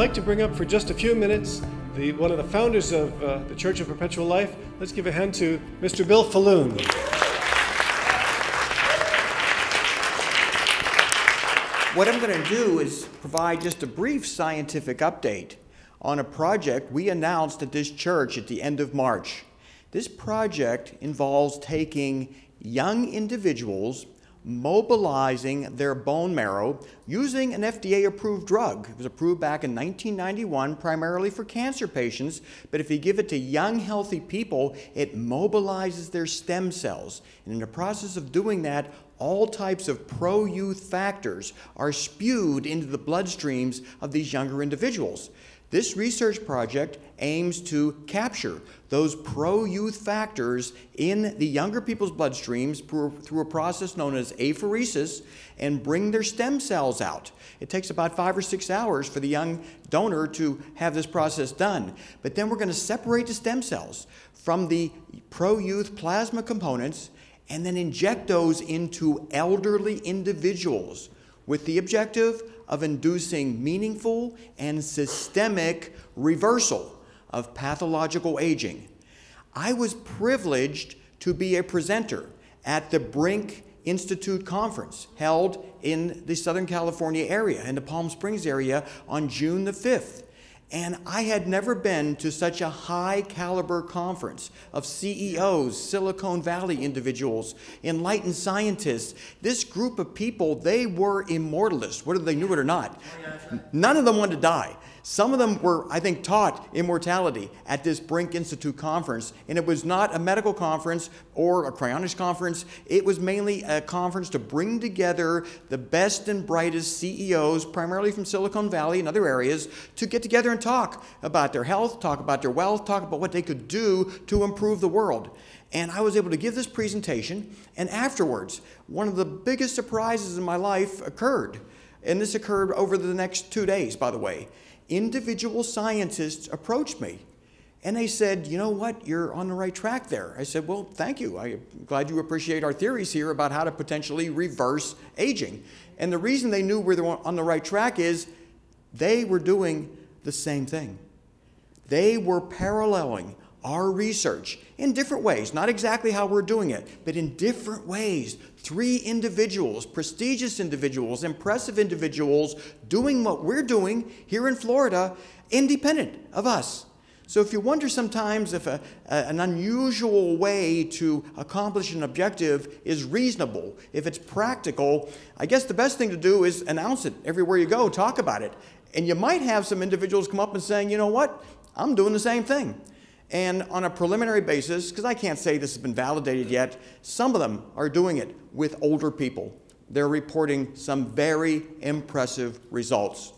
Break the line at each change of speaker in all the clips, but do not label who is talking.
like to bring up for just a few minutes one of the founders of the Church of Perpetual Life. Let's give a hand to Mr. Bill Faloon.
What I'm going to do is provide just a brief scientific update on a project we announced at this church at the end of March. This project involves taking young individuals, mobilizing their bone marrow using an FDA-approved drug. It was approved back in 1991 primarily for cancer patients, but if you give it to young, healthy people, it mobilizes their stem cells. And in the process of doing that, all types of pro-youth factors are spewed into the bloodstreams of these younger individuals. This research project aims to capture those pro-youth factors in the younger people's bloodstreams through a process known as apheresis and bring their stem cells out. It takes about 5 or 6 hours for the young donor to have this process done. But then we're going to separate the stem cells from the pro-youth plasma components and then inject those into elderly individuals with the objective of inducing meaningful and systemic reversal of pathological aging. I was privileged to be a presenter at the Brink Institute conference held in the Southern California area, in the Palm Springs area, on June the 5th. And I had never been to such a high caliber conference of CEOs, Silicon Valley individuals, enlightened scientists. This group of people, they were immortalists, whether they knew it or not. None of them wanted to die. Some of them were, I think, taught immortality at this Brink Institute conference, and it was not a medical conference or a cryonics conference. It was mainly a conference to bring together the best and brightest CEOs, primarily from Silicon Valley and other areas, to get together and talk about their health, talk about their wealth, talk about what they could do to improve the world. And I was able to give this presentation, and afterwards, one of the biggest surprises in my life occurred. And this occurred over the next 2 days, by the way. Individual scientists approached me and they said, "You know what, you're on the right track there." I said, "Well, thank you. I'm glad you appreciate our theories here about how to potentially reverse aging." And the reason they knew we were on the right track is they were doing the same thing. They were paralleling our research in different ways, not exactly how we're doing it, but in different ways. 3 individuals, prestigious individuals, impressive individuals, doing what we're doing here in Florida, independent of us. So if you wonder sometimes if an unusual way to accomplish an objective is reasonable, if it's practical, I guess the best thing to do is announce it everywhere you go, talk about it. And you might have some individuals come up and saying, "You know what, I'm doing the same thing." And on a preliminary basis, because I can't say this has been validated yet, some of them are doing it with older people. They're reporting some very impressive results.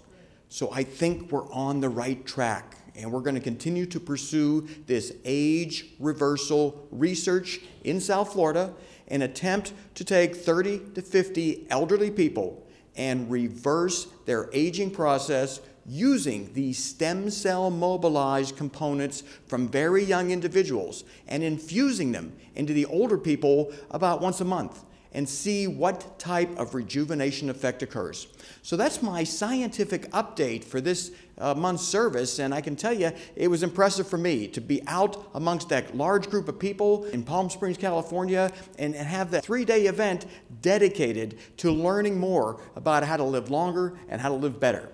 So I think we're on the right track, and we're going to continue to pursue this age reversal research in South Florida and attempt to take 30 to 50 elderly people and reverse their aging process using these stem cell mobilized components from very young individuals and infusing them into the older people about once a month and see what type of rejuvenation effect occurs. So that's my scientific update for this month's service, and I can tell you it was impressive for me to be out amongst that large group of people in Palm Springs, California, and have that 3-day event dedicated to learning more about how to live longer and how to live better.